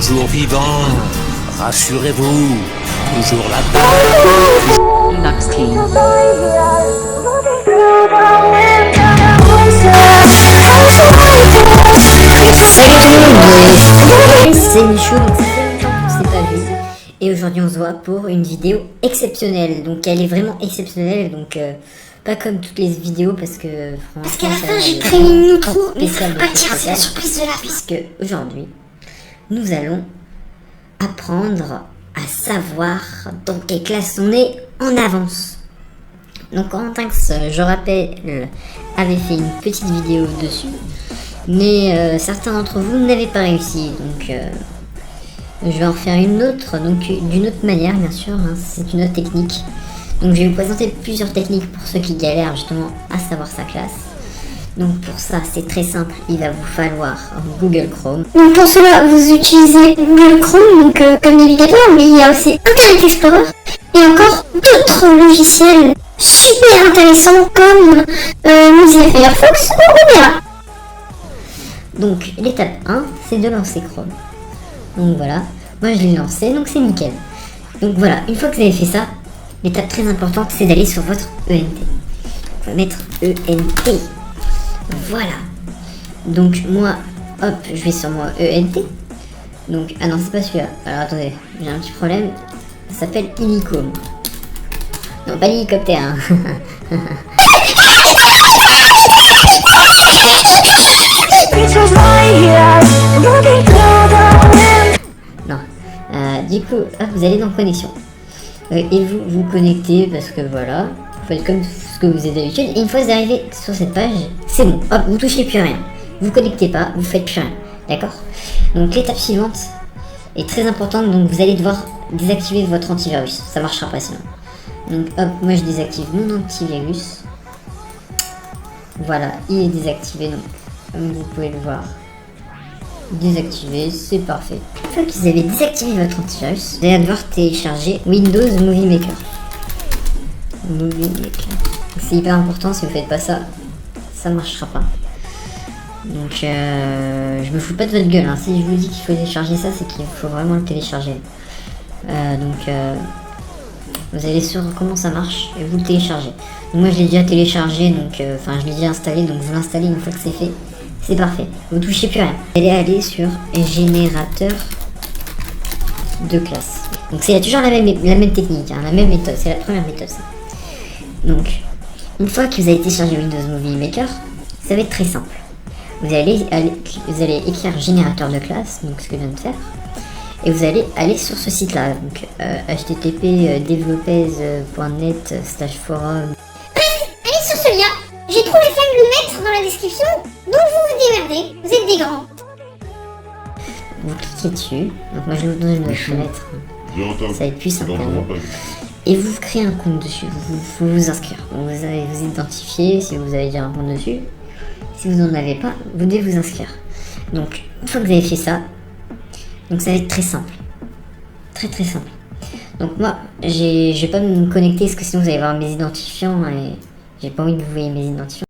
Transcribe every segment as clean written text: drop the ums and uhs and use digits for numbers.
toujours vivant. Rassurez-vous, toujours là-bas. Lux King. C'est Michou, donc ça fait longtemps qu'on s'est pas vu. Et aujourd'hui on se voit pour une vidéo exceptionnelle. Donc elle est vraiment exceptionnelle, donc pas comme toutes les vidéos parce que parce qu'à la fin j'ai créé une intro, mais c'est la surprise de la vie. Puisque aujourd'hui nous allons apprendre à savoir dans quelle classe on est en avance. Donc Corentin, je rappelle, avait fait une petite vidéo dessus, mais certains d'entre vous n'avaient pas réussi, donc je vais en faire une autre, donc d'une autre manière bien sûr, hein, c'est une autre technique. Donc je vais vous présenter plusieurs techniques pour ceux qui galèrent justement à savoir sa classe. Donc pour ça c'est très simple, il va vous falloir Google Chrome. Donc pour cela vous utilisez Google Chrome donc, comme navigateur, mais il y a aussi Internet Explorer et encore d'autres logiciels super intéressants comme Mozilla Firefox ou Opera. Donc l'étape 1 c'est de lancer Chrome. Donc voilà, moi je l'ai lancé, donc c'est nickel. Donc voilà, une fois que vous avez fait ça, l'étape très importante c'est d'aller sur votre ENT. On va mettre ENT. Voilà. Donc moi, hop, je vais sur mon ENT. Donc, ah non, c'est pas celui-là. Alors attendez, j'ai un petit problème. Ça s'appelle Illicom. Non, pas l'hélicoptère. Hein. Non. Du coup, hop, vous allez dans connexion. Et vous vous connectez parce que voilà. Vous faites comme ce que vous faites d'habitude. Et une fois que vous arrivez sur cette page, c'est bon. Hop, vous touchez plus rien. Vous connectez pas, vous faites plus rien. D'accord? Donc l'étape suivante est très importante. Donc vous allez devoir désactiver votre antivirus. Ça marchera pas sinon. Donc hop, moi je désactive mon antivirus. Voilà, il est désactivé. Donc comme vous pouvez le voir, désactivé, c'est parfait. Une fois que vous avez désactivé votre antivirus, vous allez devoir télécharger Windows Movie Maker. C'est hyper important, si vous faites pas ça, ça marchera pas. Donc je me fous pas de votre gueule, hein. Si je vous dis qu'il faut télécharger ça, c'est qu'il faut vraiment le télécharger. Vous allez sur comment ça marche et vous le téléchargez. Donc moi je l'ai déjà téléchargé, donc je l'ai déjà installé, donc vous l'installez une fois que c'est fait, c'est parfait. Vous touchez plus rien. Vous allez aller sur générateur de classe. Donc c'est toujours la même technique, hein, la même méthode, c'est la première méthode ça. Donc, une fois que vous avez téléchargé Windows Movie Maker, ça va être très simple. Vous allez écrire générateur de classe, donc ce que je viens de faire, et vous allez aller sur ce site-là, donc http developers.net/forum. Allez sur ce lien, j'ai trouvé le de le mettre dans la description, donc vous vous démerdez, vous êtes des grands. Vous cliquez dessus, donc moi je vais vous donner une fenêtre, ça va être plus simple. Et vous créez un compte dessus, vous vous inscrire. Donc vous allez vous identifier si vous avez déjà un compte dessus. Si vous n'en avez pas, vous devez vous inscrire. Donc une fois que vous avez fait ça, donc ça va être très simple. Très très simple. Donc moi, je vais pas me connecter parce que sinon vous allez voir mes identifiants et j'ai pas envie que vous voyez mes identifiants.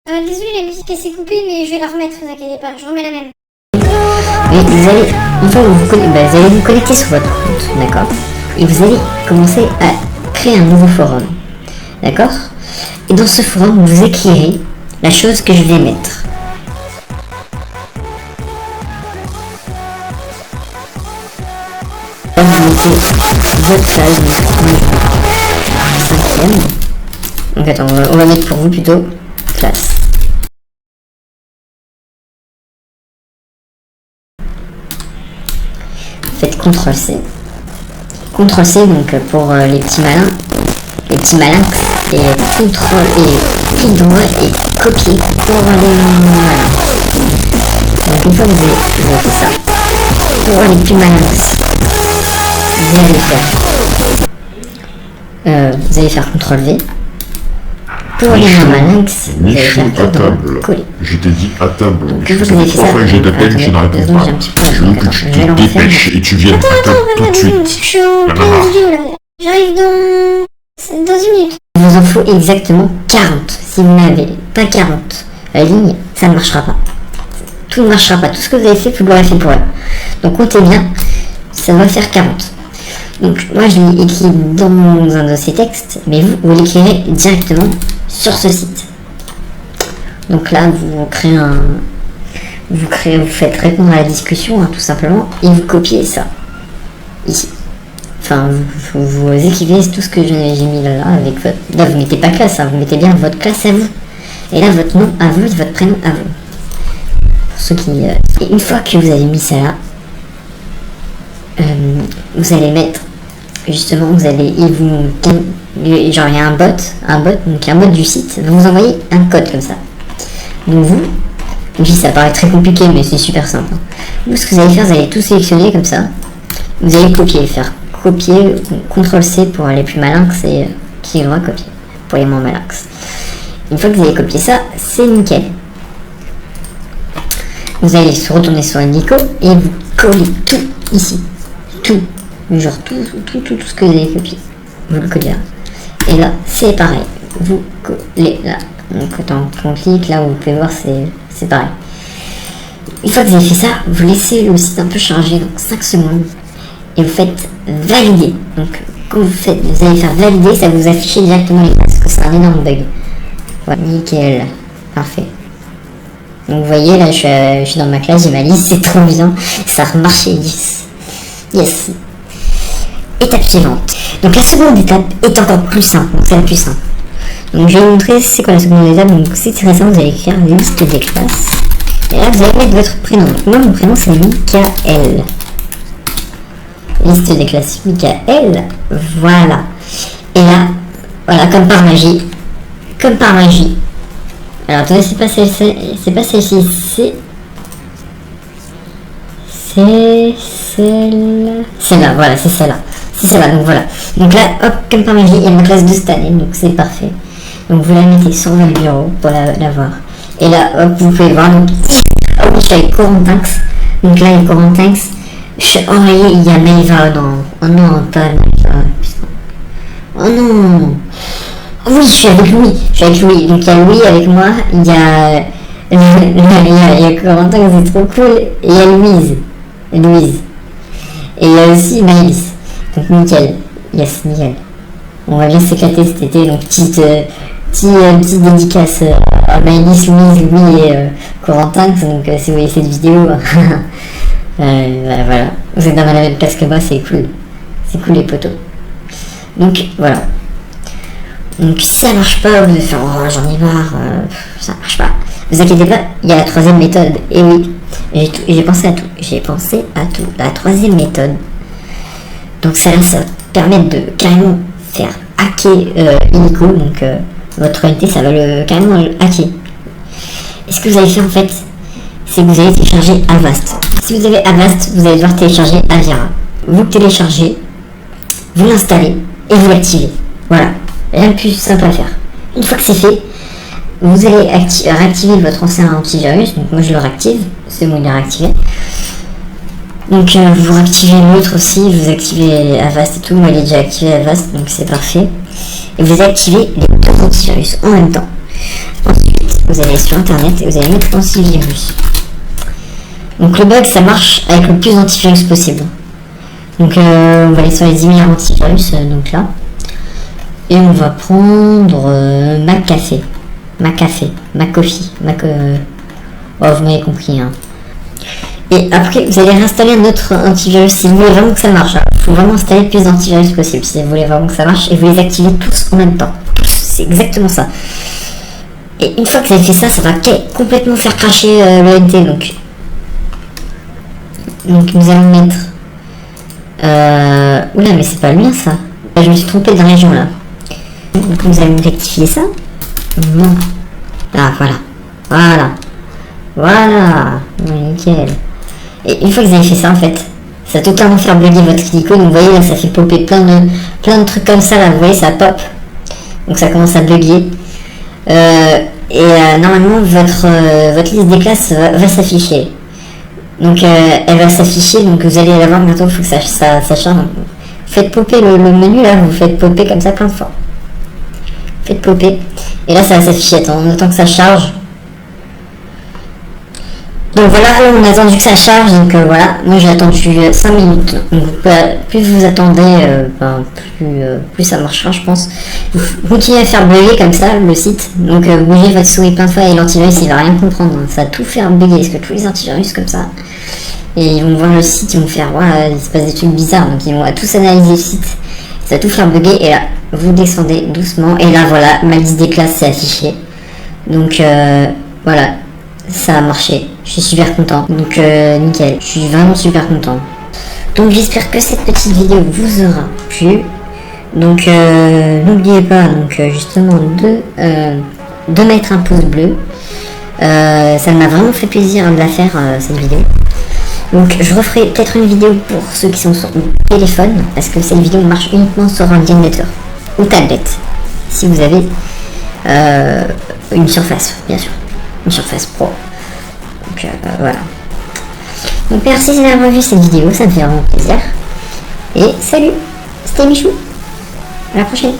Désolé, la musique elle s'est coupée, mais je vais la remettre, ne vous inquiétez pas, je remets la même. Mais vous allez, une fois que vous allez vous connecter sur votre compte, d'accord? Et vous allez commencer à créer un nouveau forum, d'accord? Et dans ce forum, vous écrirez la chose que je vais mettre. Là, vous mettez votre classe, cinquième. Donc attends, on va mettre pour vous plutôt classe. Faites CTRL-C. CTRL-C donc pour les petits malins, et CTRL et clic droit et copier pour les malins. Donc une fois que vous avez fait ça, pour les plus malins, vous allez faire CTRL-V. Pour les moins malins, vous allez faire CTRL droit, coller. Je t'ai dit à table. Donc Je sais pas pourquoi que je t'appelle, tu ne réponds pas. Je veux que tu te dépêches et tu viennes à table tout de suite. Je suis en pleine vidéo là. J'arrive dans 1 minute. Il vous en faut exactement 40. Si vous n'avez pas 40 lignes, ça ne marchera pas. tout ne marchera pas. Tout ce que vous avez fait, vous l'aurez fait pour elle. Donc comptez bien, ça va faire 40. Donc moi je l'ai écrit dans un dossier texte, mais vous l'écrirez directement sur ce site. Donc là vous faites répondre à la discussion, hein, tout simplement, et vous copiez ça ici. Enfin, vous écrivez tout ce que j'ai mis là avec votre... Là, vous mettez pas classe, hein, vous mettez bien votre classe à vous. Et là, votre nom à vous, votre prénom à vous. Pour ceux qui... Et une fois que vous avez mis ça là, vous allez mettre... Justement, vous allez... Genre, il y a un bot, donc un bot du site. Vous envoyez un code comme ça. Donc vous... Oui, ça paraît très compliqué, mais c'est super simple. Hein. Vous, ce que vous allez faire, vous allez tout sélectionner comme ça. Vous allez faire copier, CTRL-C pour les plus malins, c'est clic droit, copier, pour les moins malins. Une fois que vous avez copié ça, c'est nickel. Vous allez retourner sur Nico et vous collez tout ici. Tout. Genre tout ce que vous avez copié. Vous le collez là. Et là, c'est pareil. Vous collez là. Donc quand on clique, là où vous pouvez voir, c'est pareil. Une fois que vous avez fait ça, vous laissez le site un peu charger, donc 5 secondes. Et vous faites valider. Donc quand vous allez faire valider, ça va vous afficher directement les classes, parce que c'est un énorme bug. Voilà, nickel, parfait. Donc vous voyez là, je suis dans ma classe, j'ai ma liste, c'est trop bien, ça a remarché, yes. Étape suivante. Donc la seconde étape est encore plus simple, donc c'est la plus simple. Donc je vais vous montrer c'est quoi la seconde étape. Donc c'est très simple, vous allez écrire liste des classes. Et là vous allez mettre votre prénom. Donc moi mon prénom c'est Michael. Liste des classes Michael. Voilà. Et là, voilà, comme par magie. Alors attendez, c'est pas celle-ci, c'est celle-là, voilà, c'est celle-là, donc voilà. Donc là, hop, comme par magie, il y a ma classe de cette année, donc c'est parfait. Donc vous la mettez sur votre bureau pour la voir. Et là, hop, vous pouvez voir, donc, oh oui, je suis avec Corentinx. Donc là, il y a Corentinx. Je suis enrayé, il y a Maïva, oh non, pas Maïva, putain. Oh non. Oui, je suis avec Louis. Donc il y a Louis avec moi, il y a Corentin, c'est trop cool, et il y a Louise. Et il y a aussi Maëlys. Donc nickel. Yes, nickel. On va bien s'éclater cet été, donc petite dédicace à Maëlys, Louise, Louis et Corentin. Donc si vous voyez cette vidéo, voilà. Vous êtes dans la même place que moi, c'est cool. C'est cool les potos. Donc voilà. Donc si ça marche pas, vous allez faire oh j'en ai marre, ça marche pas. Vous inquiétez pas, il y a la troisième méthode. Et oui, j'ai pensé à tout. La troisième méthode. Donc ça va permettre de carrément faire hacker Illico, donc votre unité, ça va carrément le hacker. Et ce que vous allez faire en fait, c'est que vous allez télécharger Avast. Si vous avez Avast, vous allez devoir télécharger Avira. Vous le téléchargez, vous l'installez et vous l'activez. Voilà. Rien de plus simple à faire. Une fois que c'est fait, vous allez réactiver votre ancien antivirus. Donc moi je le réactive, c'est bon, il est réactivé. Donc vous réactivez l'autre aussi, vous activez Avast et tout. Moi il est déjà activé Avast, donc c'est parfait. Et vous activez les deux antivirus en même temps. Ensuite, vous allez sur internet et vous allez mettre antivirus. Donc le bug ça marche avec le plus d'antivirus possible. Donc on va aller sur les 10 000 antivirus, donc là. Et on va prendre McAfee. Oh, vous m'avez compris. Hein. Et après, vous allez réinstaller un autre antivirus si vous voulez vraiment que ça marche. Il faut vraiment installer le plus d'antivirus possible si vous voulez vraiment que ça marche. Et vous les activez tous en même temps. Tous, c'est exactement ça. Et une fois que vous avez fait ça, ça va complètement faire cracher l'ONT. Donc nous allons mettre... Oula, mais c'est pas le mien ça. Je me suis trompé de région là. Donc vous allez rectifier ça. Non. Ah voilà. Nickel. Et une fois que vous avez fait ça en fait, ça va totalement faire bugger votre Illico. Donc vous voyez là ça fait popper plein de trucs comme ça là, vous voyez ça pop. Donc ça commence à bugger. Normalement votre liste des classes va s'afficher. Donc elle va s'afficher, donc vous allez la voir bientôt, il faut que ça charge. Faites popper le menu là, vous faites popper comme ça plein de fois. Faites popper. Et là ça va s'afficher, en attendant que ça charge. Donc voilà, là on a attendu que ça charge, donc voilà, moi j'ai attendu 5 minutes, donc plus vous attendez, plus ça marchera je pense. Vous continuez à faire bugger comme ça le site, donc bougez votre souris plein de fois et l'antivirus il va rien comprendre, hein. Ça va tout faire bugger, parce que tous les antivirus comme ça, et ils vont voir le site, ils vont faire, il se passe des trucs bizarres, donc ils vont tous analyser le site, ça va tout faire bugger, et là vous descendez doucement, et là voilà, ma liste des classes s'est affichée, donc voilà. Ça a marché, je suis super content, donc nickel, je suis vraiment super content. Donc j'espère que cette petite vidéo vous aura plu, donc n'oubliez pas donc justement de mettre un pouce bleu, ça m'a vraiment fait plaisir de la faire cette vidéo. Donc je referai peut-être une vidéo pour ceux qui sont sur mon téléphone, parce que cette vidéo marche uniquement sur ordinateur ou tablette, si vous avez une Surface bien sûr. Une Surface Pro. Donc voilà. Donc merci d'avoir vu cette vidéo, ça me fait vraiment plaisir. Et salut, c'était Michou. À la prochaine.